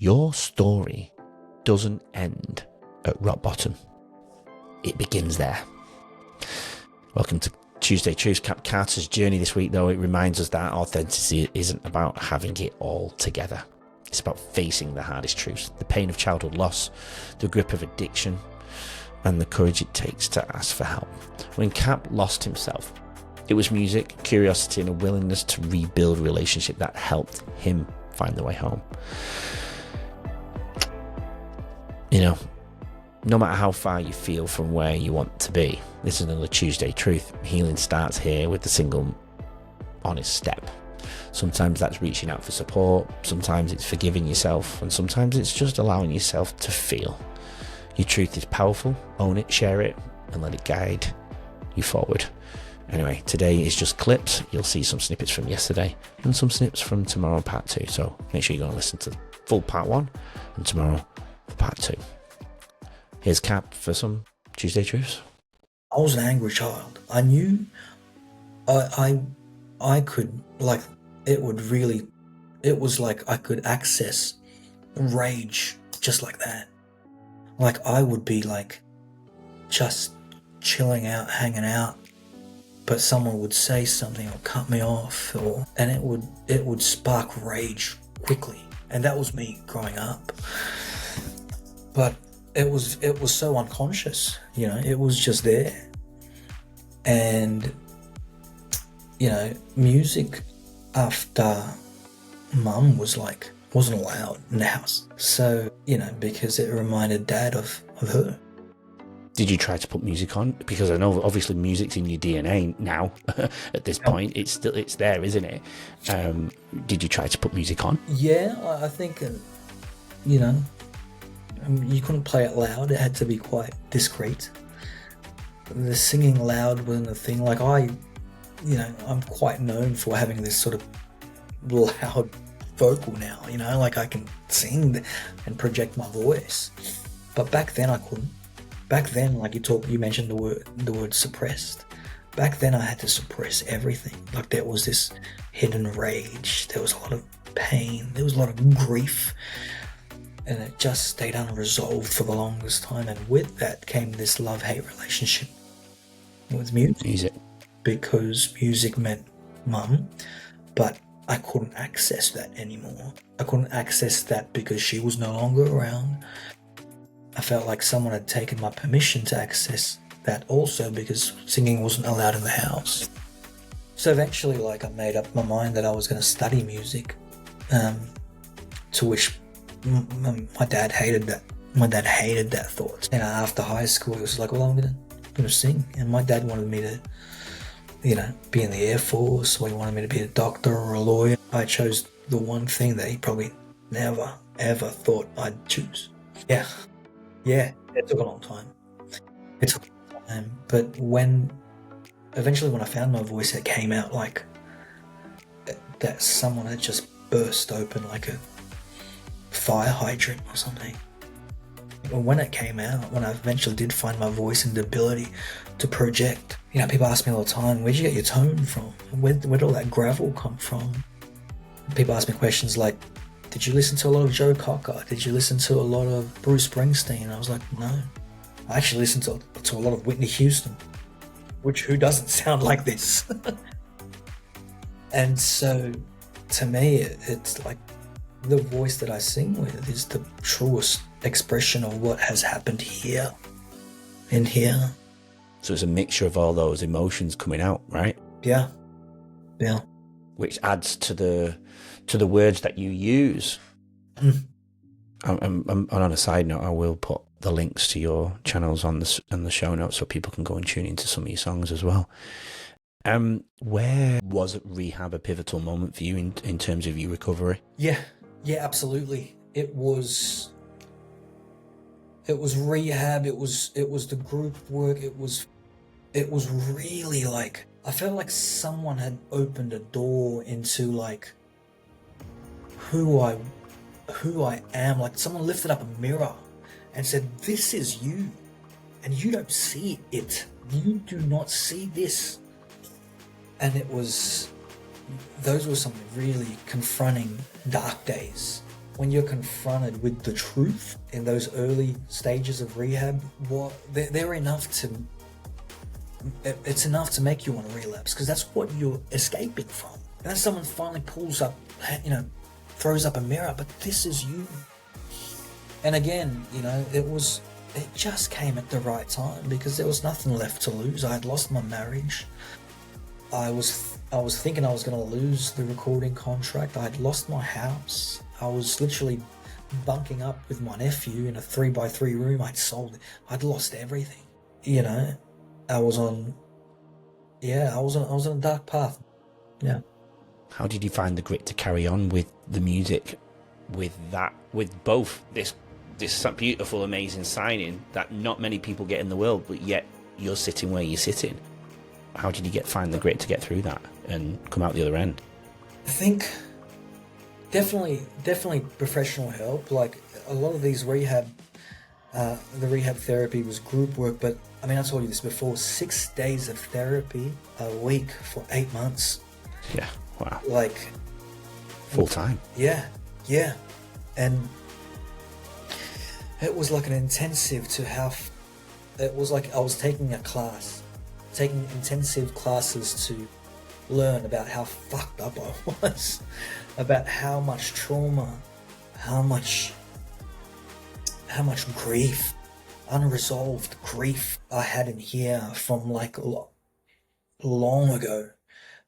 Your story doesn't end at rock bottom. It begins there. Welcome to Tuesday Truths. Cap Carter's journey this week, though, it reminds us that authenticity isn't about having it all together. It's about facing the hardest truths, the pain of childhood loss, the grip of addiction, and the courage it takes to ask for help. When Cap lost himself, it was music, curiosity, and a willingness to rebuild a relationship that helped him find the way home. You know, no matter how far you feel from where you want to be, this is another Tuesday Truth. Healing starts here with the single honest step. Sometimes that's reaching out for support, sometimes it's forgiving yourself, and sometimes it's just allowing yourself to feel. Your truth is powerful. Own it, share it, and let it guide you forward. Anyway, today is just clips. You'll see some snippets from yesterday and some snips from tomorrow, part 2. So make sure you go and listen to full part 1 and tomorrow for part 2. Here's Cap for some Tuesday Truths. I was an angry child. I knew I could, like, it was like I could access rage just like that. Like, I would be like just chilling out, hanging out, but someone would say something or cut me off, and it would spark rage quickly. And that was me growing up. But it was so unconscious, you know, it was just there. And, you know, music after Mum wasn't allowed in the house. So, you know, because it reminded Dad of her. Did you try to put music on? Because I know obviously music's in your DNA now. At this point, it's there, isn't it? Did you try to put music on? Yeah, I think, you know, you couldn't play it loud. It had to be quite discreet. The singing loud wasn't a thing. Like, I'm quite known for having this sort of loud vocal now, you know, like I can sing and project my voice. But back then I couldn't. Back then, like you mentioned the word suppressed. Back then I had to suppress everything. Like, there was this hidden rage, there was a lot of pain, there was a lot of grief, and it just stayed unresolved for the longest time. And with that came this love-hate relationship with music. Because music meant Mum, but I couldn't access that anymore. I couldn't access that because she was no longer around. I felt like someone had taken my permission to access that also, because singing wasn't allowed in the house. So eventually, like, I made up my mind that I was going to study music, to which my dad hated that. My dad hated that thought. And after high school, he was like, well, I'm going to sing. And my dad wanted me to, you know, be in the Air Force, or he wanted me to be a doctor or a lawyer. I chose the one thing that he probably never, ever thought I'd choose. Yeah, it took a long time. But eventually when I found my voice, it came out like that someone had just burst open like a fire hydrant or something. When it came out, when I eventually did find my voice and the ability to project, you know, people ask me all the time, where'd you get your tone from? Where'd all that gravel come from? People ask me questions like, did you listen to a lot of Joe Cocker? Did you listen to a lot of Bruce Springsteen? I was like, no. I actually listened to a lot of Whitney Houston, who doesn't sound like this? And so, to me, it's like the voice that I sing with is the truest expression of what has happened here, in here. So it's a mixture of all those emotions coming out, right? Yeah. Which adds to the words that you use. And on a side note, I will put the links to your channels on the show notes so people can go and tune into some of your songs as well. Where was Rehab a pivotal moment for you in terms of your recovery? Yeah, absolutely. It was Rehab. It was the group work. It was really like, I felt like someone had opened a door into like who I am. Like, someone lifted up a mirror and said, this is you, and you don't see it. You do not see this. And those were some really confronting dark days. when you're confronted with the truth in those early stages of rehab, they're enough to, it's enough to make you want to relapse, because that's what you're escaping from. And then someone finally pulls up, throws up a mirror, but this is you. And again, it just came at the right time, because there was nothing left to lose. I had lost my marriage. I was thinking I was going to lose the recording contract. I had lost my house. I was literally bunking up with my nephew in a 3x3 room. I'd sold it. I'd lost everything. I was on a dark path. Yeah. How did you find the grit to carry on with the music, with both this beautiful, amazing signing that not many people get in the world, but yet you're sitting where you're sitting? How did you find the grit to get through that and come out the other end? I think definitely professional help. Like a lot of these rehab, the rehab therapy was group work, but I mean, I told you this before, 6 days of therapy a week for 8 months. Yeah, wow. Like full time. Yeah. And it was like an intensive it was like I was taking intensive classes to learn about how fucked up I was, about how much trauma, how much grief, unresolved grief I had in here from like long ago,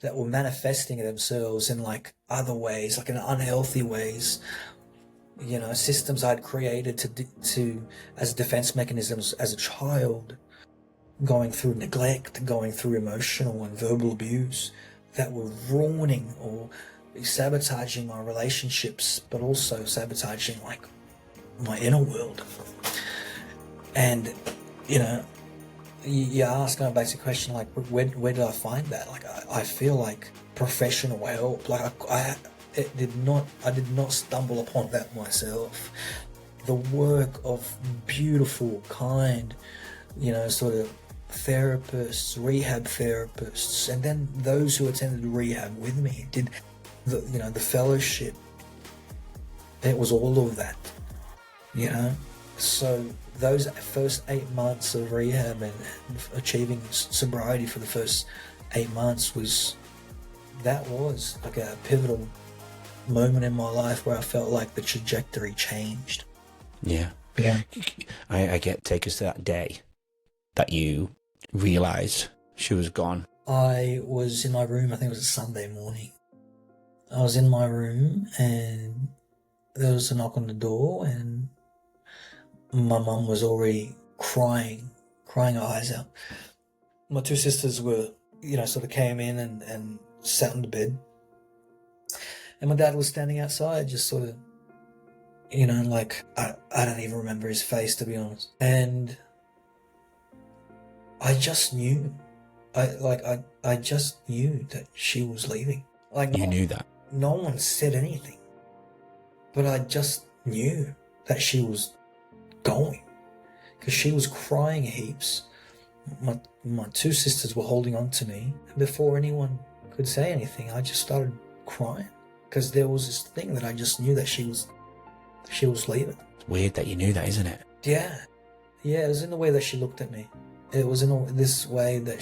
that were manifesting themselves in like other ways, like in unhealthy ways. Systems I'd created to as defense mechanisms as a child, going through neglect, going through emotional and verbal abuse, that were ruining or sabotaging my relationships, but also sabotaging like my inner world. And you ask a basic question like, where did I find that? Like I feel like professional help. Like I did not stumble upon that myself. The work of beautiful, kind, sort of therapists, rehab therapists, and then those who attended rehab with me did the fellowship. It was all of that, So those first 8 months of rehab and achieving sobriety for the first 8 months was like a pivotal moment in my life where I felt like the trajectory changed. Yeah. Take us to that day that you realized she was gone. I was in my room. I think it was a Sunday morning. I was in my room and there was a knock on the door, and my mum was already crying her eyes out. My two sisters were, sort of came in and sat on the bed. And my dad was standing outside, just sort of, like, I don't even remember his face, to be honest. And I just knew. I just knew that she was leaving. Like, you knew that? No one said anything. But I just knew that she was going. Because she was crying heaps. My two sisters were holding on to me. And before anyone could say anything, I just started crying. Because there was this thing that I just knew that she was leaving. It's weird that you knew that, isn't it? Yeah, it was in the way that she looked at me. It was in this way that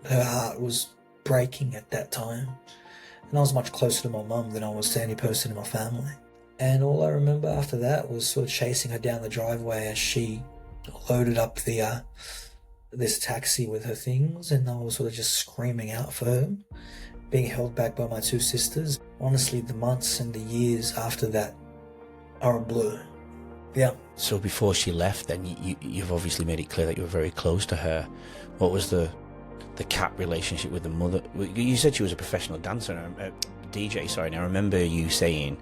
her heart was breaking at that time. And I was much closer to my mum than I was to any person in my family. And all I remember after that was sort of chasing her down the driveway as she loaded up this taxi with her things, and I was sort of just screaming out for her, being held back by my two sisters. Honestly, the months and the years after that are a blur. Yeah. So before she left, then you've obviously made it clear that you were very close to her. What was the cat relationship with the mother? You said she was a professional dancer, DJ, sorry, and I remember you saying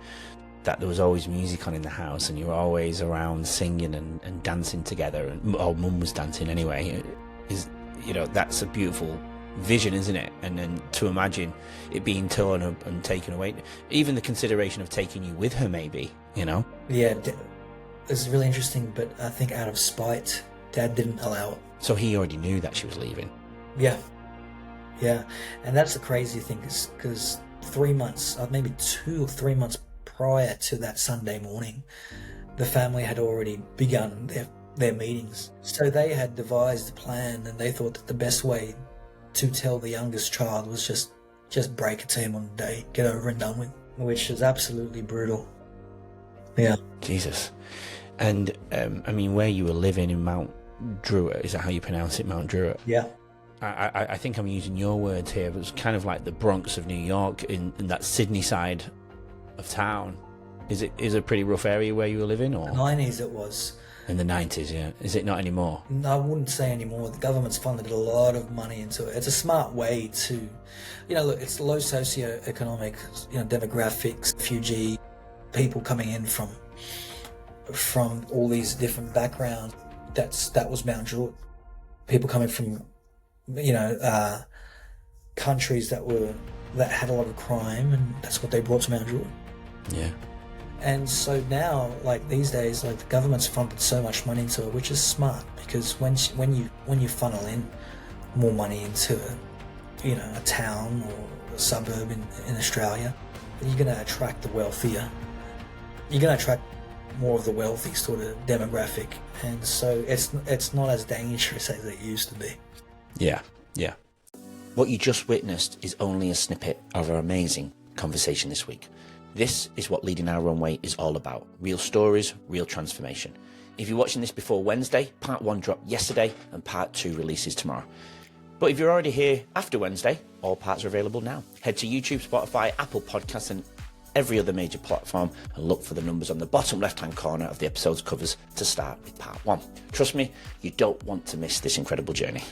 that there was always music on in the house and you were always around singing and dancing together, and mum was dancing anyway. That's a beautiful vision, isn't it? And then to imagine it being torn up and taken away, even the consideration of taking you with her, maybe, Yeah, it's really interesting, but I think out of spite, Dad didn't allow it. So he already knew that she was leaving. Yeah, and that's the crazy thing, is because 3 months, maybe 2 or 3 months prior to that Sunday morning, the family had already begun their meetings. So they had devised a plan, and they thought that the best way to tell the youngest child was just break it to him on the day, get over and done with, which is absolutely brutal. Yeah. Jesus. And, I mean, where you were living in Mount Druitt, is that how you pronounce it, Mount Druitt? Yeah. I think I'm using your words here, but it's kind of like the Bronx of New York in that Sydney side of town. Is it a pretty rough area where you were living? Or In the 90s it was. In the 90s, yeah. Is it not anymore? No, I wouldn't say anymore. The government's funded a lot of money into it. It's a smart way to, look, it's low socioeconomic, demographics, refugee, people coming in from all these different backgrounds. That was Mount Druitt. People coming from, countries that had a lot of crime, and that's what they brought to Mount Druitt. Yeah. And so now, like these days, like the government's funded so much money into it, which is smart, because when you funnel in more money into a town or a suburb in Australia, you're going to attract the wealthier. You're going to attract more of the wealthy sort of demographic, and so it's not as dangerous as it used to be. Yeah. What you just witnessed is only a snippet of our amazing conversation this week. This is what Leading Our Own Way is all about. Real stories, real transformation. If you're watching this before Wednesday, part 1 dropped yesterday and part 2 releases tomorrow. But if you're already here after Wednesday, all parts are available now. Head to YouTube, Spotify, Apple Podcasts and every other major platform and look for the numbers on the bottom left-hand corner of the episode's covers to start with part 1. Trust me, you don't want to miss this incredible journey.